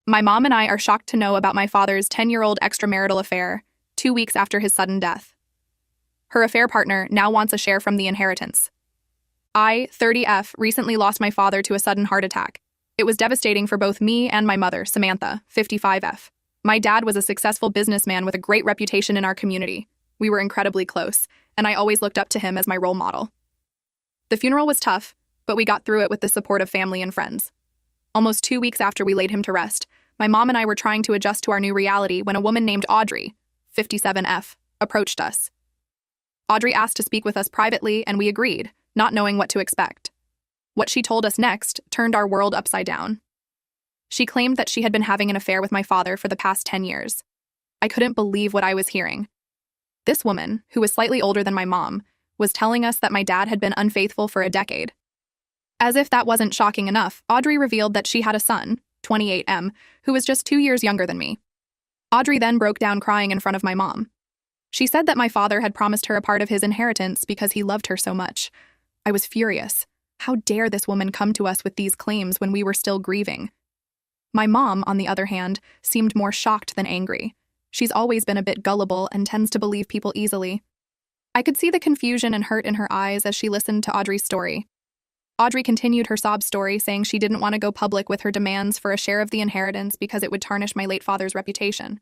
My mom and I are shocked to know about my father's 10-year-old extramarital affair 2 weeks after his sudden death. Her affair partner now wants a share from the inheritance. I, 30F, recently lost my father to a sudden heart attack. It was devastating for both me and my mother, Samantha, 55F. My dad was a successful businessman with a great reputation in our community. We were incredibly close, and I always looked up to him as my role model. The funeral was tough, but we got through it with the support of family and friends. Almost 2 weeks after we laid him to rest, my mom and I were trying to adjust to our new reality when a woman named Audrey, 57F, approached us. Audrey asked to speak with us privately, and we agreed, not knowing what to expect. What she told us next turned our world upside down. She claimed that she had been having an affair with my father for the past 10 years. I couldn't believe what I was hearing. This woman, who was slightly older than my mom, was telling us that my dad had been unfaithful for a decade. As if that wasn't shocking enough, Audrey revealed that she had a son, 28M, who was just 2 years younger than me. Audrey then broke down crying in front of my mom. She said that my father had promised her a part of his inheritance because he loved her so much. I was furious. How dare this woman come to us with these claims when we were still grieving? My mom, on the other hand, seemed more shocked than angry. She's always been a bit gullible and tends to believe people easily. I could see the confusion and hurt in her eyes as she listened to Audrey's story. Audrey continued her sob story, saying she didn't want to go public with her demands for a share of the inheritance because it would tarnish my late father's reputation.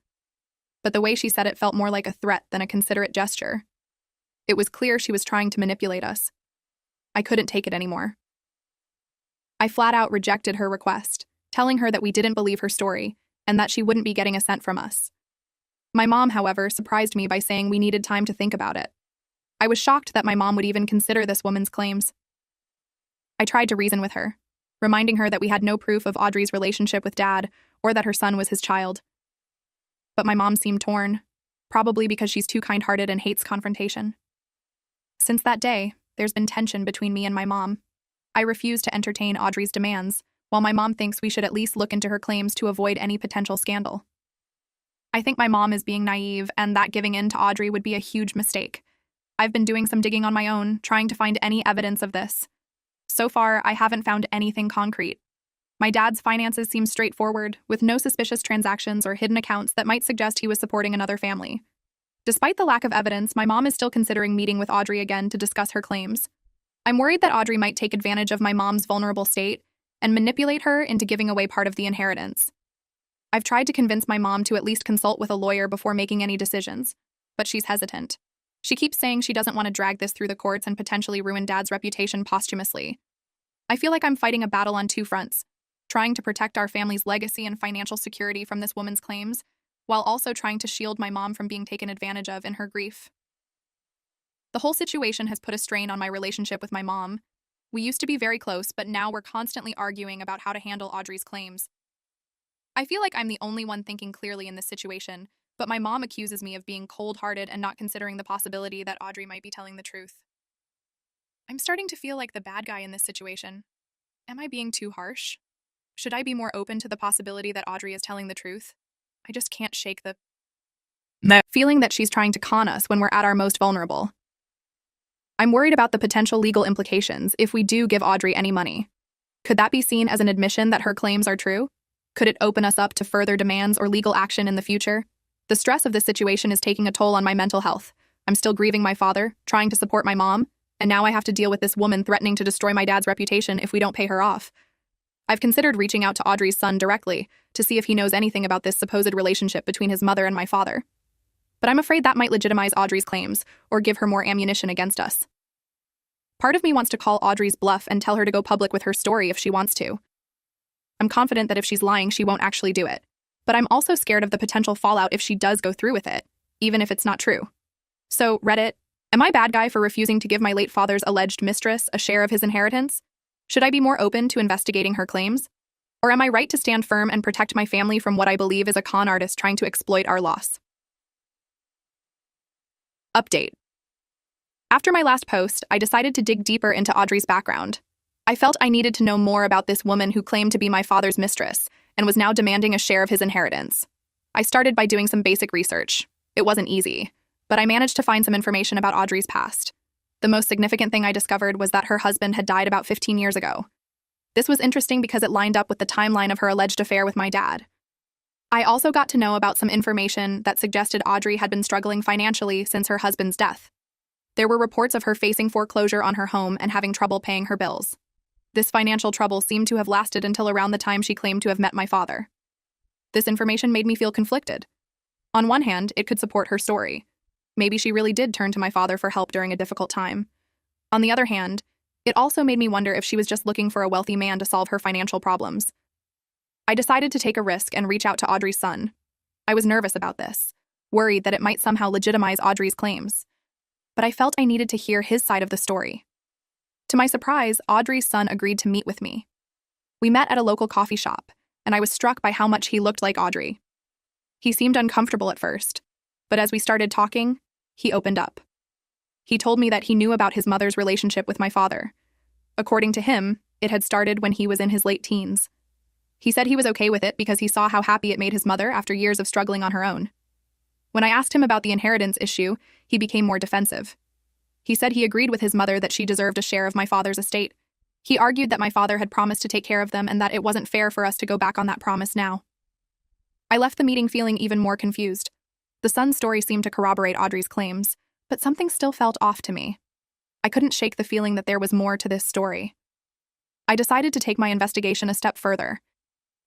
But the way she said it felt more like a threat than a considerate gesture. It was clear she was trying to manipulate us. I couldn't take it anymore. I flat out rejected her request, telling her that we didn't believe her story and that she wouldn't be getting a cent from us. My mom, however, surprised me by saying we needed time to think about it. I was shocked that my mom would even consider this woman's claims. I tried to reason with her, reminding her that we had no proof of Audrey's relationship with Dad or that her son was his child. But my mom seemed torn, probably because she's too kind-hearted and hates confrontation. Since that day, there's been tension between me and my mom. I refuse to entertain Audrey's demands, while my mom thinks we should at least look into her claims to avoid any potential scandal. I think my mom is being naive and that giving in to Audrey would be a huge mistake. I've been doing some digging on my own, trying to find any evidence of this. So far, I haven't found anything concrete. My dad's finances seem straightforward, with no suspicious transactions or hidden accounts that might suggest he was supporting another family. Despite the lack of evidence, my mom is still considering meeting with Audrey again to discuss her claims. I'm worried that Audrey might take advantage of my mom's vulnerable state and manipulate her into giving away part of the inheritance. I've tried to convince my mom to at least consult with a lawyer before making any decisions, but she's hesitant. She keeps saying she doesn't want to drag this through the courts and potentially ruin Dad's reputation posthumously. I feel like I'm fighting a battle on two fronts, trying to protect our family's legacy and financial security from this woman's claims, while also trying to shield my mom from being taken advantage of in her grief. The whole situation has put a strain on my relationship with my mom. We used to be very close, but now we're constantly arguing about how to handle Audrey's claims. I feel like I'm the only one thinking clearly in this situation, but my mom accuses me of being cold-hearted and not considering the possibility that Audrey might be telling the truth. I'm starting to feel like the bad guy in this situation. Am I being too harsh? Should I be more open to the possibility that Audrey is telling the truth? I just can't shake the feeling that she's trying to con us when we're at our most vulnerable. I'm worried about the potential legal implications if we do give Audrey any money. Could that be seen as an admission that her claims are true? Could it open us up to further demands or legal action in the future? The stress of this situation is taking a toll on my mental health. I'm still grieving my father, trying to support my mom, and now I have to deal with this woman threatening to destroy my dad's reputation if we don't pay her off. I've considered reaching out to Audrey's son directly to see if he knows anything about this supposed relationship between his mother and my father. But I'm afraid that might legitimize Audrey's claims or give her more ammunition against us. Part of me wants to call Audrey's bluff and tell her to go public with her story if she wants to. I'm confident that if she's lying, she won't actually do it. But I'm also scared of the potential fallout if she does go through with it, even if it's not true. So, Reddit, am I bad guy for refusing to give my late father's alleged mistress a share of his inheritance? Should I be more open to investigating her claims? Or am I right to stand firm and protect my family from what I believe is a con artist trying to exploit our loss? Update. After my last post, I decided to dig deeper into Audrey's background. I felt I needed to know more about this woman who claimed to be my father's mistress and was now demanding a share of his inheritance. I started by doing some basic research. It wasn't easy, but I managed to find some information about Audrey's past. The most significant thing I discovered was that her husband had died about 15 years ago. This was interesting because it lined up with the timeline of her alleged affair with my dad. I also got to know about some information that suggested Audrey had been struggling financially since her husband's death. There were reports of her facing foreclosure on her home and having trouble paying her bills. This financial trouble seemed to have lasted until around the time she claimed to have met my father. This information made me feel conflicted. On one hand, it could support her story. Maybe she really did turn to my father for help during a difficult time. On the other hand, it also made me wonder if she was just looking for a wealthy man to solve her financial problems. I decided to take a risk and reach out to Audrey's son. I was nervous about this, worried that it might somehow legitimize Audrey's claims. But I felt I needed to hear his side of the story. To my surprise, Audrey's son agreed to meet with me. We met at a local coffee shop, and I was struck by how much he looked like Audrey. He seemed uncomfortable at first, but as we started talking, he opened up. He told me that he knew about his mother's relationship with my father. According to him, it had started when he was in his late teens. He said he was okay with it because he saw how happy it made his mother after years of struggling on her own. When I asked him about the inheritance issue, he became more defensive. He said he agreed with his mother that she deserved a share of my father's estate. He argued that my father had promised to take care of them and that it wasn't fair for us to go back on that promise now. I left the meeting feeling even more confused. The son's story seemed to corroborate Audrey's claims, but something still felt off to me. I couldn't shake the feeling that there was more to this story. I decided to take my investigation a step further.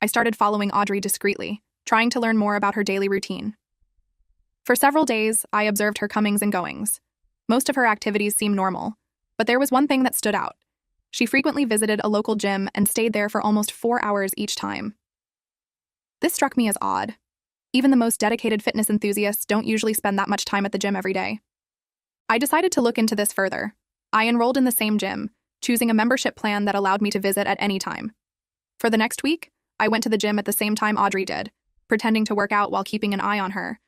I started following Audrey discreetly, trying to learn more about her daily routine. For several days, I observed her comings and goings. Most of her activities seemed normal, but there was one thing that stood out. She frequently visited a local gym and stayed there for almost 4 hours each time. This struck me as odd. Even the most dedicated fitness enthusiasts don't usually spend that much time at the gym every day. I decided to look into this further. I enrolled in the same gym, choosing a membership plan that allowed me to visit at any time. For the next week, I went to the gym at the same time Audrey did, pretending to work out while keeping an eye on her.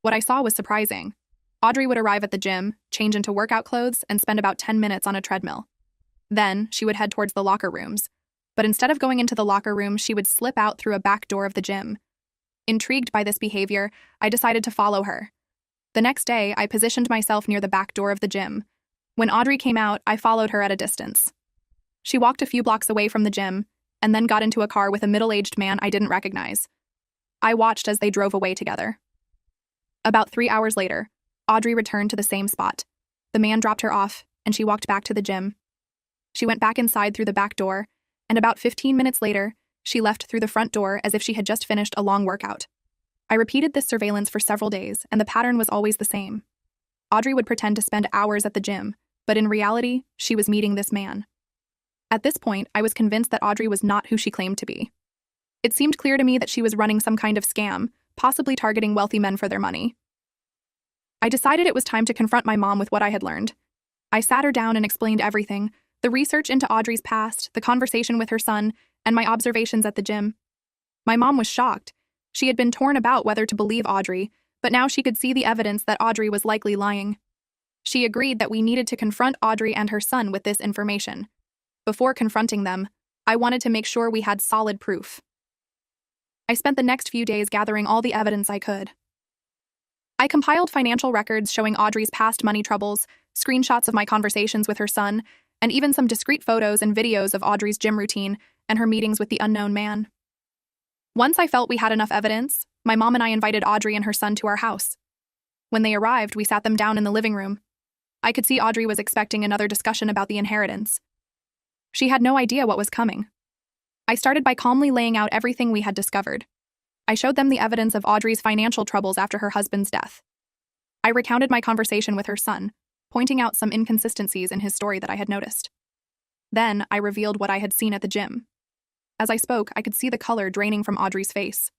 What I saw was surprising. Audrey would arrive at the gym, change into workout clothes, and spend about 10 minutes on a treadmill. Then, she would head towards the locker rooms. But instead of going into the locker room, she would slip out through a back door of the gym. Intrigued by this behavior, I decided to follow her. The next day, I positioned myself near the back door of the gym. When Audrey came out, I followed her at a distance. She walked a few blocks away from the gym, and then got into a car with a middle-aged man I didn't recognize. I watched as they drove away together. About 3 hours later, Audrey returned to the same spot. The man dropped her off, and she walked back to the gym. She went back inside through the back door, and about 15 minutes later, she left through the front door as if she had just finished a long workout. I repeated this surveillance for several days, and the pattern was always the same. Audrey would pretend to spend hours at the gym, but in reality, she was meeting this man. At this point, I was convinced that Audrey was not who she claimed to be. It seemed clear to me that she was running some kind of scam, possibly targeting wealthy men for their money. I decided it was time to confront my mom with what I had learned. I sat her down and explained everything: the research into Audrey's past, the conversation with her son, and my observations at the gym. My mom was shocked. She had been torn about whether to believe Audrey, but now she could see the evidence that Audrey was likely lying. She agreed that we needed to confront Audrey and her son with this information. Before confronting them, I wanted to make sure we had solid proof. I spent the next few days gathering all the evidence I could. I compiled financial records showing Audrey's past money troubles, screenshots of my conversations with her son, and even some discrete photos and videos of Audrey's gym routine and her meetings with the unknown man. Once I felt we had enough evidence, my mom and I invited Audrey and her son to our house. When they arrived, we sat them down in the living room. I could see Audrey was expecting another discussion about the inheritance. She had no idea what was coming. I started by calmly laying out everything we had discovered. I showed them the evidence of Audrey's financial troubles after her husband's death. I recounted my conversation with her son, pointing out some inconsistencies in his story that I had noticed. Then, I revealed what I had seen at the gym. As I spoke, I could see the color draining from Audrey's face.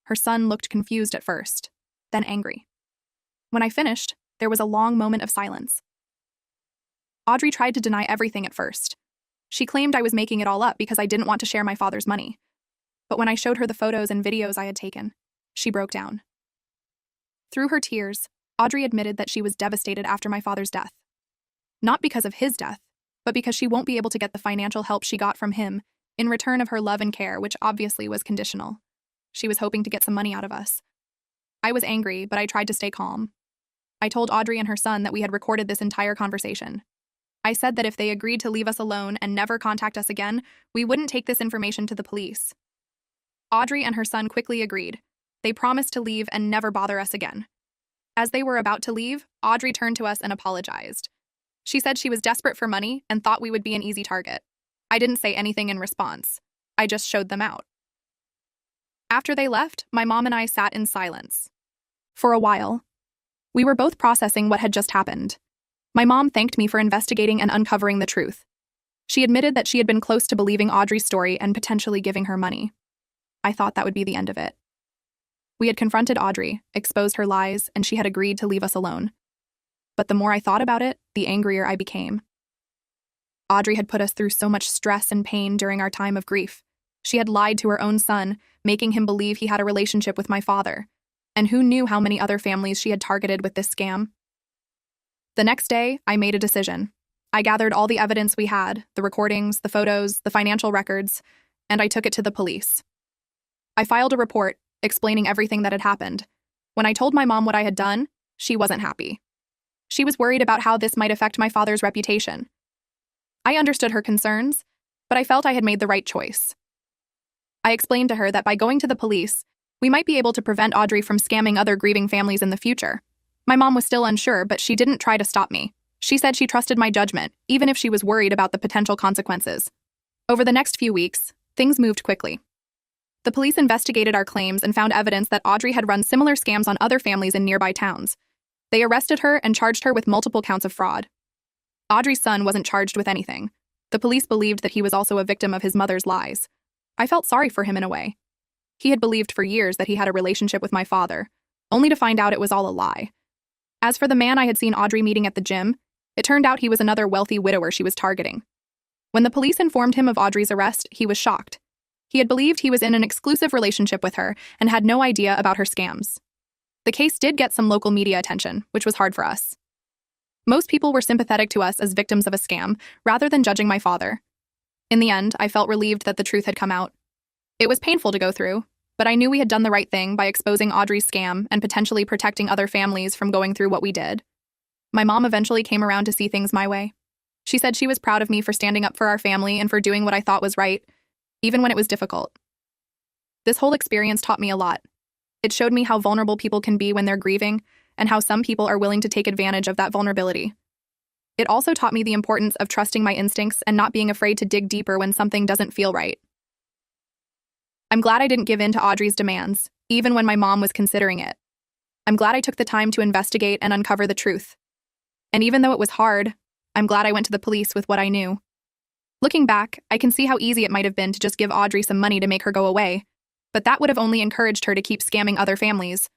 Her son looked confused at first, then angry. When I finished, there was a long moment of silence. Audrey tried to deny everything at first. She claimed I was making it all up because I didn't want to share my father's money. But when I showed her the photos and videos I had taken, she broke down. Through her tears, Audrey admitted that she was devastated after my father's death. Not because of his death, but because she won't be able to get the financial help she got from him in return of her love and care, which obviously was conditional. She was hoping to get some money out of us. I was angry, but I tried to stay calm. I told Audrey and her son that we had recorded this entire conversation. I said that if they agreed to leave us alone and never contact us again, we wouldn't take this information to the police. Audrey and her son quickly agreed. They promised to leave and never bother us again. As they were about to leave, Audrey turned to us and apologized. She said she was desperate for money and thought we would be an easy target. I didn't say anything in response. I just showed them out. After they left, my mom and I sat in silence. For a while, we were both processing what had just happened. My mom thanked me for investigating and uncovering the truth. She admitted that she had been close to believing Audrey's story and potentially giving her money. I thought that would be the end of it. We had confronted Audrey, exposed her lies, and she had agreed to leave us alone. But the more I thought about it, the angrier I became. Audrey had put us through so much stress and pain during our time of grief. She had lied to her own son, making him believe he had a relationship with my father. And who knew how many other families she had targeted with this scam? The next day, I made a decision. I gathered all the evidence we had, the recordings, the photos, the financial records, and I took it to the police. I filed a report explaining everything that had happened. When I told my mom what I had done, she wasn't happy. She was worried about how this might affect my father's reputation. I understood her concerns, but I felt I had made the right choice. I explained to her that by going to the police, we might be able to prevent Audrey from scamming other grieving families in the future. My mom was still unsure, but she didn't try to stop me. She said she trusted my judgment, even if she was worried about the potential consequences. Over the next few weeks, things moved quickly. The police investigated our claims and found evidence that Audrey had run similar scams on other families in nearby towns. They arrested her and charged her with multiple counts of fraud. Audrey's son wasn't charged with anything. The police believed that he was also a victim of his mother's lies. I felt sorry for him in a way. He had believed for years that he had a relationship with my father, only to find out it was all a lie. As for the man I had seen Audrey meeting at the gym, it turned out he was another wealthy widower she was targeting. When the police informed him of Audrey's arrest, he was shocked. He had believed he was in an exclusive relationship with her and had no idea about her scams. The case did get some local media attention, which was hard for us. Most people were sympathetic to us as victims of a scam, rather than judging my father. In the end, I felt relieved that the truth had come out. It was painful to go through, but I knew we had done the right thing by exposing Audrey's scam and potentially protecting other families from going through what we did. My mom eventually came around to see things my way. She said she was proud of me for standing up for our family and for doing what I thought was right, even when it was difficult. This whole experience taught me a lot. It showed me how vulnerable people can be when they're grieving, and how some people are willing to take advantage of that vulnerability. It also taught me the importance of trusting my instincts and not being afraid to dig deeper when something doesn't feel right. I'm glad I didn't give in to Audrey's demands, even when my mom was considering it. I'm glad I took the time to investigate and uncover the truth. And even though it was hard, I'm glad I went to the police with what I knew. Looking back, I can see how easy it might have been to just give Audrey some money to make her go away, but that would have only encouraged her to keep scamming other families.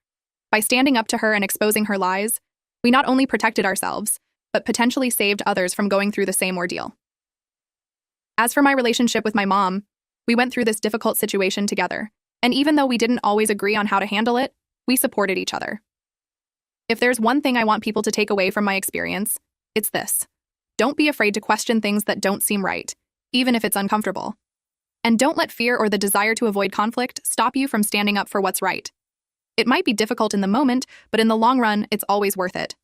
By standing up to her and exposing her lies, we not only protected ourselves, but potentially saved others from going through the same ordeal. As for my relationship with my mom, we went through this difficult situation together, and even though we didn't always agree on how to handle it, we supported each other. If there's one thing I want people to take away from my experience, it's this. Don't be afraid to question things that don't seem right, even if it's uncomfortable. And don't let fear or the desire to avoid conflict stop you from standing up for what's right. It might be difficult in the moment, but in the long run, it's always worth it.